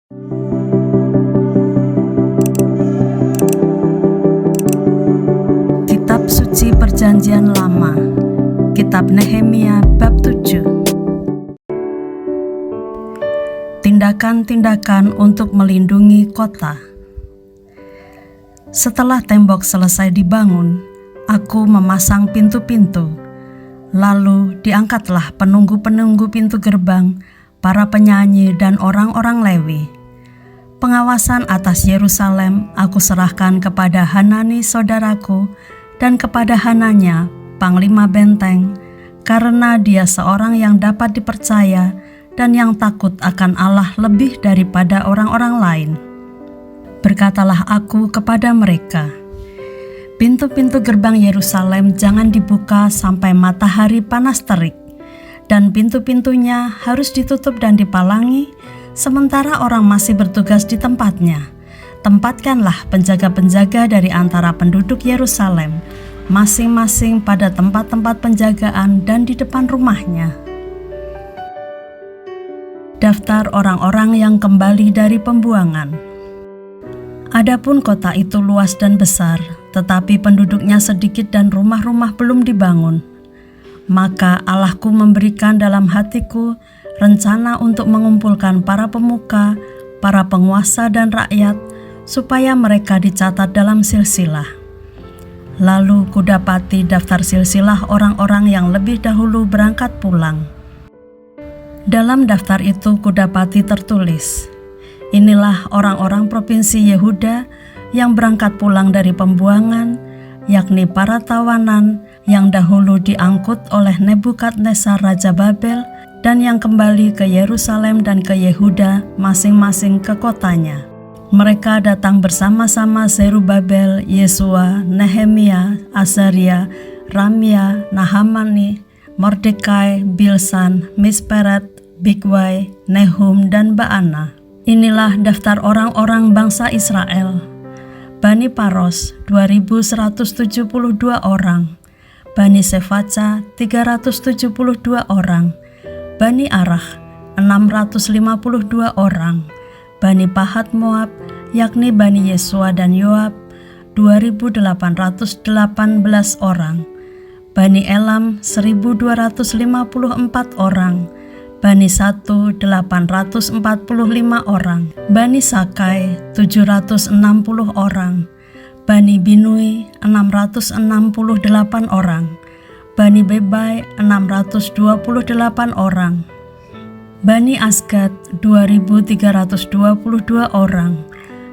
Kitab Suci Perjanjian Lama, Kitab Nehemia bab 7. Tindakan-tindakan untuk melindungi kota. Setelah tembok selesai dibangun, aku memasang pintu-pintu. Lalu diangkatlah penunggu-penunggu pintu gerbang, para penyanyi dan orang-orang Lewi. Pengawasan atas Yerusalem aku serahkan kepada Hanani saudaraku dan kepada Hananya, panglima benteng, karena dia seorang yang dapat dipercaya dan yang takut akan Allah lebih daripada orang-orang lain. Berkatalah aku kepada mereka, pintu-pintu gerbang Yerusalem jangan dibuka sampai matahari panas terik, dan pintu-pintunya harus ditutup dan dipalangi, sementara orang masih bertugas di tempatnya. Tempatkanlah penjaga-penjaga dari antara penduduk Yerusalem, masing-masing pada tempat-tempat penjagaan dan di depan rumahnya. Daftar orang-orang yang kembali dari pembuangan. Adapun kota itu luas dan besar, tetapi penduduknya sedikit dan rumah-rumah belum dibangun. Maka Allahku memberikan dalam hatiku rencana untuk mengumpulkan para pemuka, para penguasa dan rakyat, supaya mereka dicatat dalam silsilah. Lalu kudapati daftar silsilah orang-orang yang lebih dahulu berangkat pulang. Dalam daftar itu kudapati tertulis, inilah orang-orang provinsi Yehuda yang berangkat pulang dari pembuangan, yakni para tawanan yang dahulu diangkut oleh Nebukadnezar Raja Babel dan yang kembali ke Yerusalem dan ke Yehuda masing-masing ke kotanya. Mereka datang bersama-sama Zerubabel, Yesua, Nehemia, Azaria, Ramia, Nahamani, Mordekai, Bilsan, Misperet, Bigwai, Nehum, dan Baana. Inilah daftar orang-orang bangsa Israel. Bani Paros 2172 orang, Bani Sefaca 372 orang, Bani Arah 652 orang, Bani Pahat Moab, yakni Bani Yesua dan Yoab, 2.818 orang, Bani Elam 1.254 orang, Bani Satu 845 orang, Bani Sakai 760 orang, Bani Binui 668 orang, Bani Bebai 628 orang, Bani Asgad 2.322 orang,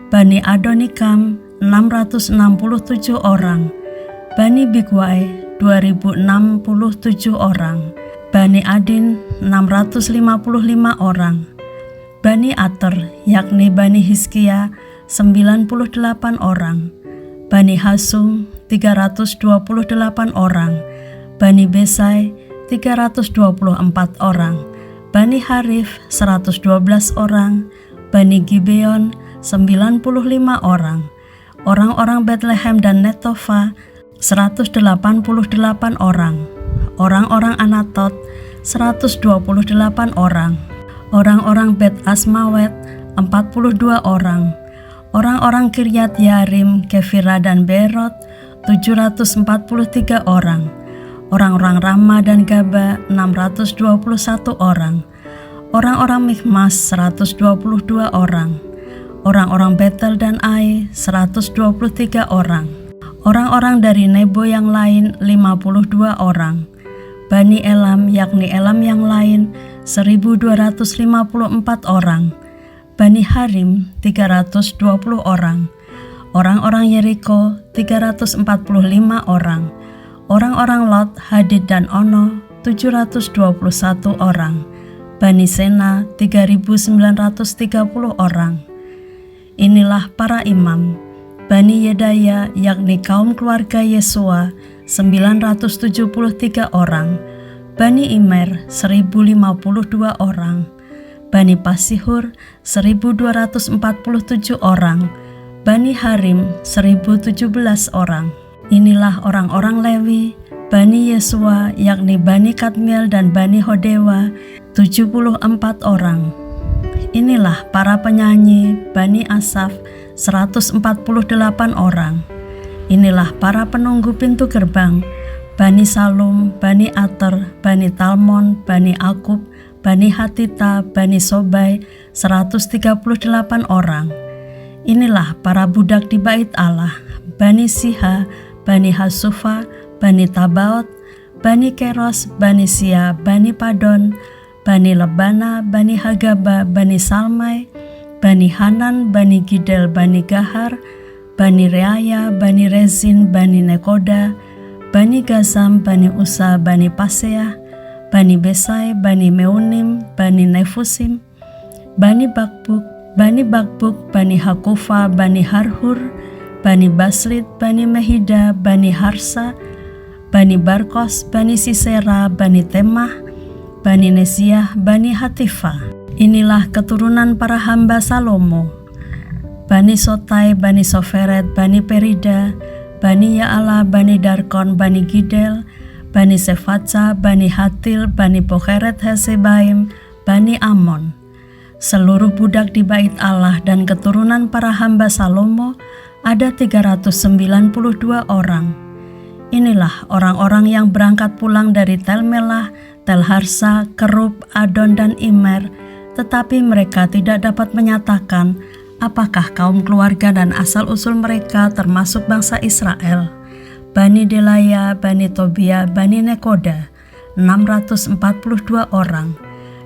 Bani Adonikam 667 orang, Bani Bigwai 2.067 orang, Bani Adin 655 orang, Bani Ater yakni Bani Hizkia 98 orang, Bani Hasum 328 orang, Bani Besai 324 orang, Bani Harif 112 orang, Bani Gibeon 95 orang, orang-orang Betlehem dan Netofa 188 orang, orang-orang Anatot 128 orang, orang-orang Bet Asmawet 42 orang, orang-orang Kiryat Yarim, Kefira dan Beerot 743 orang, orang-orang Rama dan Gaba 621 orang, orang-orang Mikmas 122 orang, orang-orang Betel dan Ai 123 orang, orang-orang dari Nebo yang lain 52 orang, Bani Elam yakni Elam yang lain 1.254 orang, Bani Harim 320 orang, orang-orang Yeriko 345 orang, orang-orang Lot, Hadid dan Ono 721 orang, Bani Sena 3.930 orang. Inilah para imam, Bani Yedaya yakni kaum keluarga Yesua 973 orang, Bani Imer 1052 orang, Bani Pasihur 1247 orang, Bani Harim 1017 orang. Inilah orang-orang Lewi, Bani Yesua yakni Bani Kadmiel dan Bani Hodewa 74 orang. Inilah para penyanyi Bani Asaf 148 orang. Inilah para penunggu pintu gerbang Bani Salum, Bani Ater, Bani Talmon, Bani Akub, Bani Hatita, Bani Sobai 138 orang. Inilah para budak di bait Allah, Bani Siha, Bani Hasufa, Bani Tabaot, Bani Keros, Bani Sia, Bani Padon, Bani Lebana, Bani Hagaba, Bani Salmai, Bani Hanan, Bani Gidel, Bani Gahar, Bani Reaya, Bani Rezin, Bani Nekoda, Bani Gazam, Bani Usa, Bani Paseah, Bani Besai, Bani Meunim, Bani Nefusim, Bani Bakbuk, Bani Hakufa, Bani Harhur, Bani Baslit, Bani Mehida, Bani Harsa, Bani Barkos, Bani Sisera, Bani Temah, Bani Nesiah, Bani Hatifa. Inilah keturunan para hamba Salomo, Bani Sotai, Bani Soferet, Bani Perida, Bani Ya'ala, Bani Darkon, Bani Gidel, Bani Sefatsa, Bani Hatil, Bani Pokheret Hesebaim, Bani Amon. Seluruh budak di bait Allah dan keturunan para hamba Salomo ada 392 orang. Inilah orang-orang yang berangkat pulang dari Tel Melah, Tel Harsa, Kerub, Adon, dan Imer, tetapi mereka tidak dapat menyatakan apakah kaum keluarga dan asal-usul mereka termasuk bangsa Israel. Bani Delaya, Bani Tobia, Bani Nekoda, 642 orang.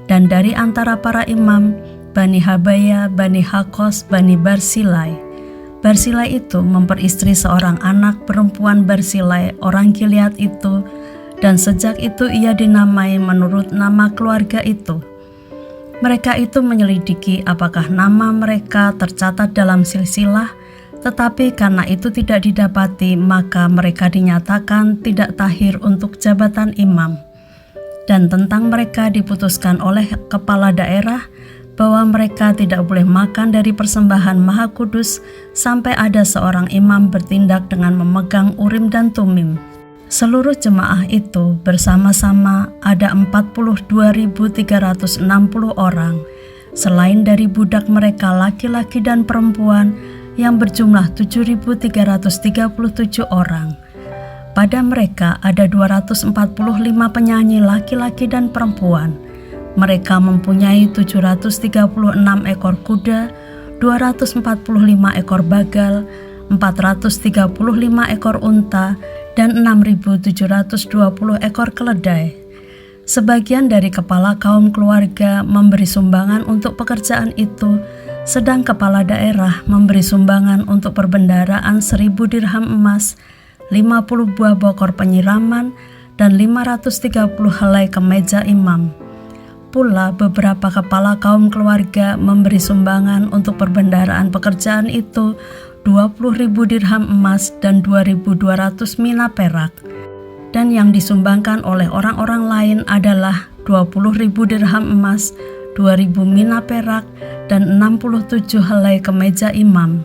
Dan dari antara para imam, Bani Habaya, Bani Hakos, Bani Barsilai. Barsilai itu memperistri seorang anak perempuan Barsilai, orang Gilead itu, dan sejak itu ia dinamai menurut nama keluarga itu. Mereka itu menyelidiki apakah nama mereka tercatat dalam silsilah, tetapi karena itu tidak didapati, maka mereka dinyatakan tidak tahir untuk jabatan imam. Dan tentang mereka diputuskan oleh kepala daerah bahwa mereka tidak boleh makan dari persembahan Maha Kudus sampai ada seorang imam bertindak dengan memegang Urim dan Tumim. Seluruh jemaah itu bersama-sama ada 42.360 orang, selain dari budak mereka laki-laki dan perempuan yang berjumlah 7.337 orang. Pada mereka ada 245 penyanyi laki-laki dan perempuan. Mereka mempunyai 736 ekor kuda, 245 ekor bagal, 435 ekor unta, dan 6.720 ekor keledai. Sebagian dari kepala kaum keluarga memberi sumbangan untuk pekerjaan itu, sedang kepala daerah memberi sumbangan untuk perbendaharaan 1.000 dirham emas, 50 buah bokor penyiraman, dan 530 helai kemeja imam. Pula beberapa kepala kaum keluarga memberi sumbangan untuk perbendaharaan pekerjaan itu 20.000 dirham emas dan 2.200 mina perak. Dan yang disumbangkan oleh orang-orang lain adalah 20.000 dirham emas, 2.000 mina perak, dan 67 helai kemeja imam.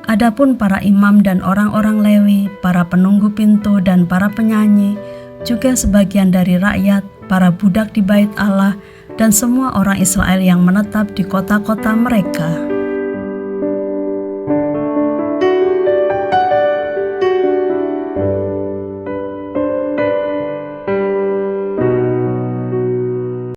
Adapun para imam dan orang-orang Lewi, para penunggu pintu dan para penyanyi, juga sebagian dari rakyat, para budak di bait Allah, dan semua orang Israel yang menetap di kota-kota mereka.